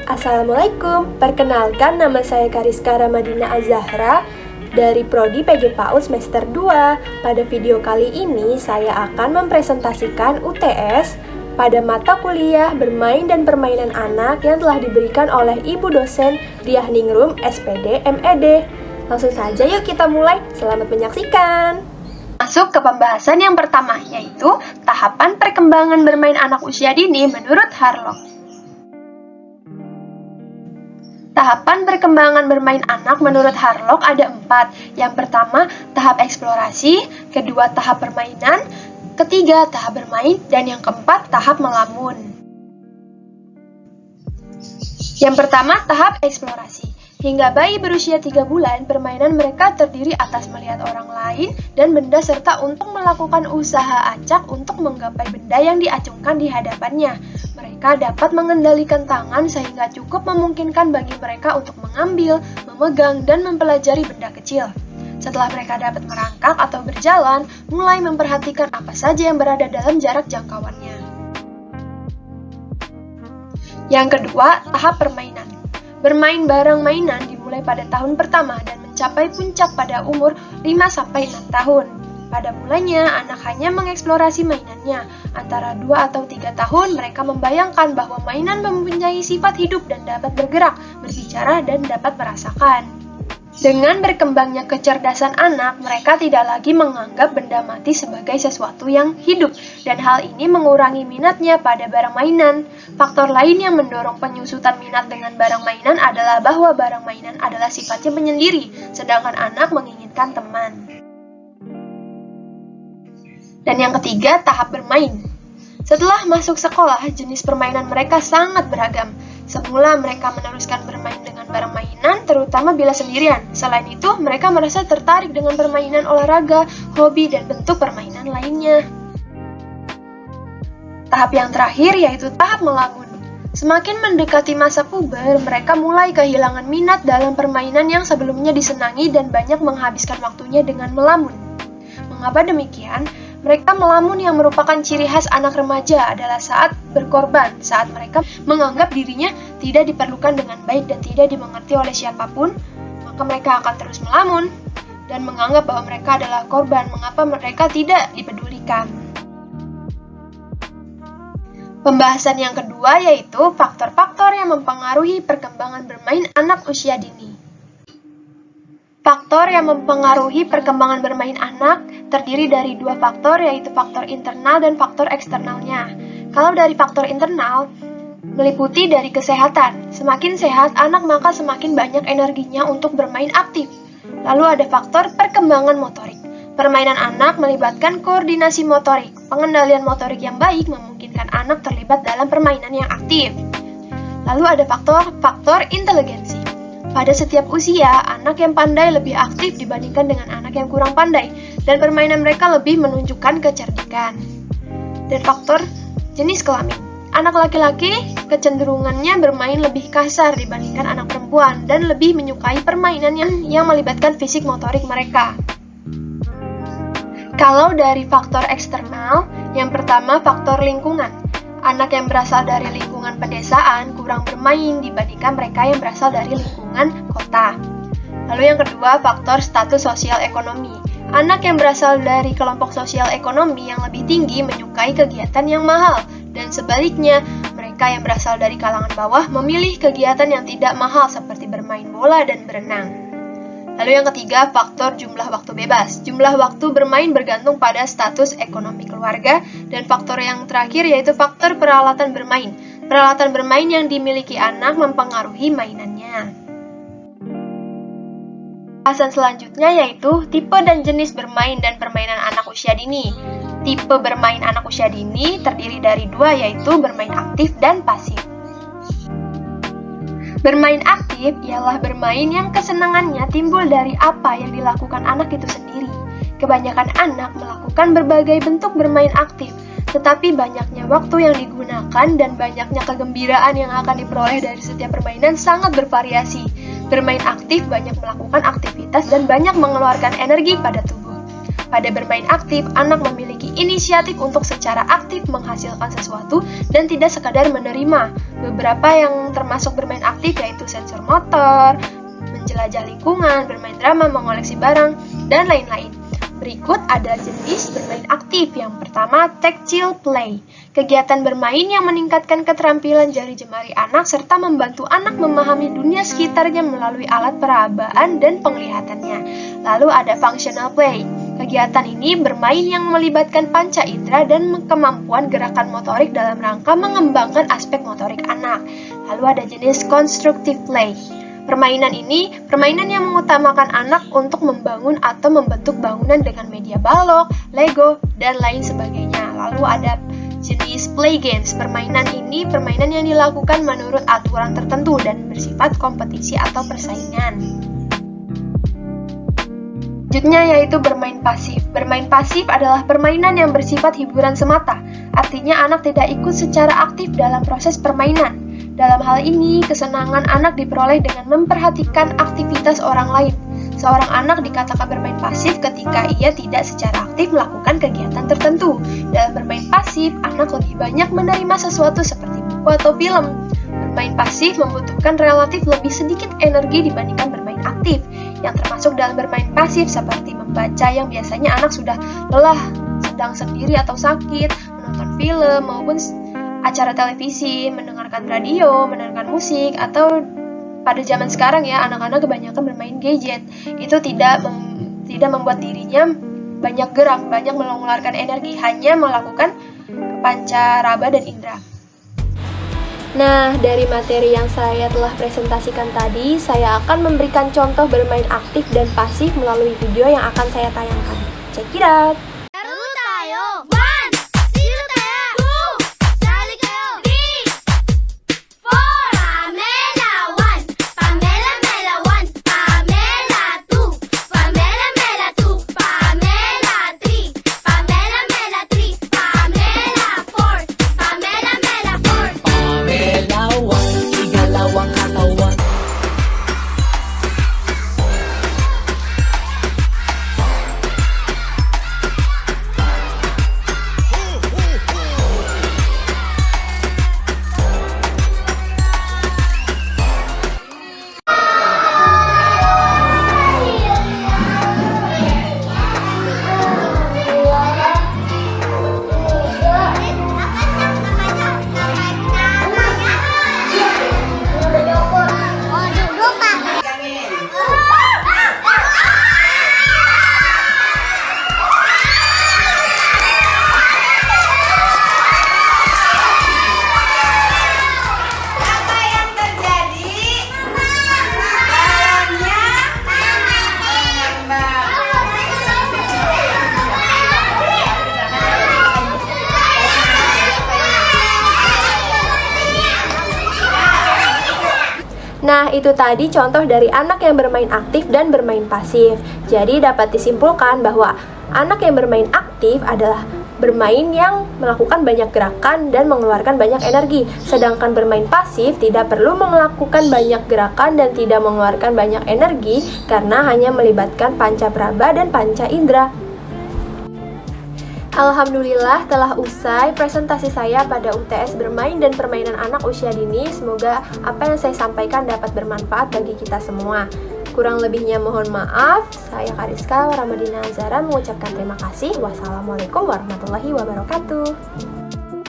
Assalamualaikum, perkenalkan nama saya Kariska Ramadina Azahra dari Prodi PJ PAUD semester 2. Pada video kali ini saya akan mempresentasikan UTS pada mata kuliah bermain dan permainan anak yang telah diberikan oleh Ibu dosen Diah Ningrum, SPD, MED. Langsung saja yuk kita mulai, selamat menyaksikan. Masuk ke pembahasan yang pertama, yaitu tahapan perkembangan bermain anak usia dini menurut Harlock. Tahapan perkembangan bermain anak menurut Harlock ada 4. Yang pertama, tahap eksplorasi, kedua, tahap permainan, ketiga, tahap bermain, dan yang keempat, tahap melamun. Yang pertama, tahap eksplorasi. Hingga bayi berusia 3 bulan, permainan mereka terdiri atas melihat orang lain dan benda serta untuk melakukan usaha acak untuk menggapai benda yang diacungkan di hadapannya. Mereka dapat mengendalikan tangan sehingga cukup memungkinkan bagi mereka untuk mengambil, memegang, dan mempelajari benda kecil. Setelah mereka dapat merangkak atau berjalan, mulai memperhatikan apa saja yang berada dalam jarak jangkauannya. Yang kedua, tahap permainan. Bermain barang mainan dimulai pada tahun pertama dan mencapai puncak pada umur 5-6 tahun. Pada mulanya, anak hanya mengeksplorasi mainannya. Antara 2 atau 3 tahun, mereka membayangkan bahwa mainan mempunyai sifat hidup dan dapat bergerak, berbicara, dan dapat merasakan. Dengan berkembangnya kecerdasan anak, mereka tidak lagi menganggap benda mati sebagai sesuatu yang hidup, dan hal ini mengurangi minatnya pada barang mainan. Faktor lain yang mendorong penyusutan minat dengan barang mainan adalah bahwa barang mainan adalah sifatnya menyendiri, sedangkan anak menginginkan teman. Dan yang ketiga, tahap bermain. Setelah masuk sekolah, jenis permainan mereka sangat beragam. Semula mereka meneruskan bermain dengan barang mainan, terutama bila sendirian. Selain itu, mereka merasa tertarik dengan permainan olahraga, hobi, dan bentuk permainan lainnya. Tahap yang terakhir yaitu tahap melamun. Semakin mendekati masa puber, mereka mulai kehilangan minat dalam permainan yang sebelumnya disenangi dan banyak menghabiskan waktunya dengan melamun. Mengapa demikian? Mereka melamun yang merupakan ciri khas anak remaja adalah saat berkorban, saat mereka menganggap dirinya tidak diperlukan dengan baik dan tidak dimengerti oleh siapapun, maka mereka akan terus melamun dan menganggap bahwa mereka adalah korban, mengapa mereka tidak dipedulikan. Pembahasan yang kedua yaitu faktor-faktor yang mempengaruhi perkembangan bermain anak usia dini. Faktor yang mempengaruhi perkembangan bermain anak terdiri dari 2 faktor, yaitu faktor internal dan faktor eksternalnya. Kalau dari faktor internal, meliputi dari kesehatan. Semakin sehat anak maka semakin banyak energinya untuk bermain aktif. Lalu ada faktor perkembangan motorik. Permainan anak melibatkan koordinasi motorik. Pengendalian motorik yang baik memungkinkan anak terlibat dalam permainan yang aktif. Lalu ada faktor inteligensi. Pada setiap usia, anak yang pandai lebih aktif dibandingkan dengan anak yang kurang pandai, dan permainan mereka lebih menunjukkan kecerdikan. Dan faktor jenis kelamin. Anak laki-laki kecenderungannya bermain lebih kasar dibandingkan anak perempuan, dan lebih menyukai permainan yang melibatkan fisik motorik mereka. Kalau dari faktor eksternal, yang pertama faktor lingkungan. Anak yang berasal dari lingkungan pedesaan kurang bermain dibandingkan mereka yang berasal dari lingkungan kota. Lalu yang kedua, faktor status sosial ekonomi. Anak yang berasal dari kelompok sosial ekonomi yang lebih tinggi menyukai kegiatan yang mahal, dan sebaliknya, mereka yang berasal dari kalangan bawah memilih kegiatan yang tidak mahal seperti bermain bola dan berenang. Lalu yang ketiga, faktor jumlah waktu bebas. Jumlah waktu bermain bergantung pada status ekonomi keluarga, dan faktor yang terakhir yaitu faktor peralatan bermain. Peralatan bermain yang dimiliki anak mempengaruhi mainannya. Pembahasan selanjutnya yaitu tipe dan jenis bermain dan permainan anak usia dini. Tipe bermain anak usia dini terdiri dari 2, yaitu bermain aktif dan pasif. Bermain aktif ialah bermain yang kesenangannya timbul dari apa yang dilakukan anak itu sendiri. Kebanyakan anak melakukan berbagai bentuk bermain aktif, tetapi banyaknya waktu yang digunakan dan banyaknya kegembiraan yang akan diperoleh dari setiap permainan sangat bervariasi. Bermain aktif banyak melakukan aktivitas dan banyak mengeluarkan energi pada tubuh. Pada bermain aktif, anak memiliki inisiatif untuk secara aktif menghasilkan sesuatu dan tidak sekadar menerima. Beberapa yang termasuk bermain aktif yaitu sensor motor, menjelajah lingkungan, bermain drama, mengoleksi barang, dan lain-lain. Berikut ada jenis bermain aktif. Yang pertama, tactile play. Kegiatan bermain yang meningkatkan keterampilan jari jemari anak serta membantu anak memahami dunia sekitarnya melalui alat perabaan dan penglihatannya. Lalu ada functional play. Kegiatan ini bermain yang melibatkan panca indera dan kemampuan gerakan motorik dalam rangka mengembangkan aspek motorik anak. Lalu ada jenis constructive play. Permainan ini, permainan yang mengutamakan anak untuk membangun atau membentuk bangunan dengan media balok, Lego, dan lain sebagainya. Lalu ada jenis play games. Permainan ini, permainan yang dilakukan menurut aturan tertentu dan bersifat kompetisi atau persaingan. Selanjutnya yaitu bermain pasif. Bermain pasif adalah permainan yang bersifat hiburan semata. Artinya anak tidak ikut secara aktif dalam proses permainan. Dalam hal ini, kesenangan anak diperoleh dengan memperhatikan aktivitas orang lain. Seorang anak dikatakan bermain pasif ketika ia tidak secara aktif melakukan kegiatan tertentu. Dalam bermain pasif, anak lebih banyak menerima sesuatu seperti buku atau film. Bermain pasif membutuhkan relatif lebih sedikit energi dibandingkan bermain aktif. Yang termasuk dalam bermain pasif seperti membaca yang biasanya anak sudah lelah, sedang sendiri atau sakit, menonton film maupun acara televisi, mendengarkan radio, mendengarkan musik, atau pada zaman sekarang ya anak-anak kebanyakan bermain gadget. Itu tidak membuat dirinya banyak gerak, banyak mengeluarkan energi, hanya melakukan pancaraba dan indera. Nah, dari materi yang saya telah presentasikan tadi, saya akan memberikan contoh bermain aktif dan pasif melalui video yang akan saya tayangkan. Check it out! Nah, itu tadi contoh dari anak yang bermain aktif dan bermain pasif. Jadi dapat disimpulkan bahwa anak yang bermain aktif adalah bermain yang melakukan banyak gerakan dan mengeluarkan banyak energi. Sedangkan bermain pasif tidak perlu melakukan banyak gerakan dan tidak mengeluarkan banyak energi karena hanya melibatkan panca praba dan panca indera. Alhamdulillah telah usai presentasi saya pada UTS bermain dan permainan anak usia dini. Semoga apa yang saya sampaikan dapat bermanfaat bagi kita semua. Kurang lebihnya mohon maaf. Saya Kariska Ramadina Azara mengucapkan terima kasih. Wassalamualaikum warahmatullahi wabarakatuh.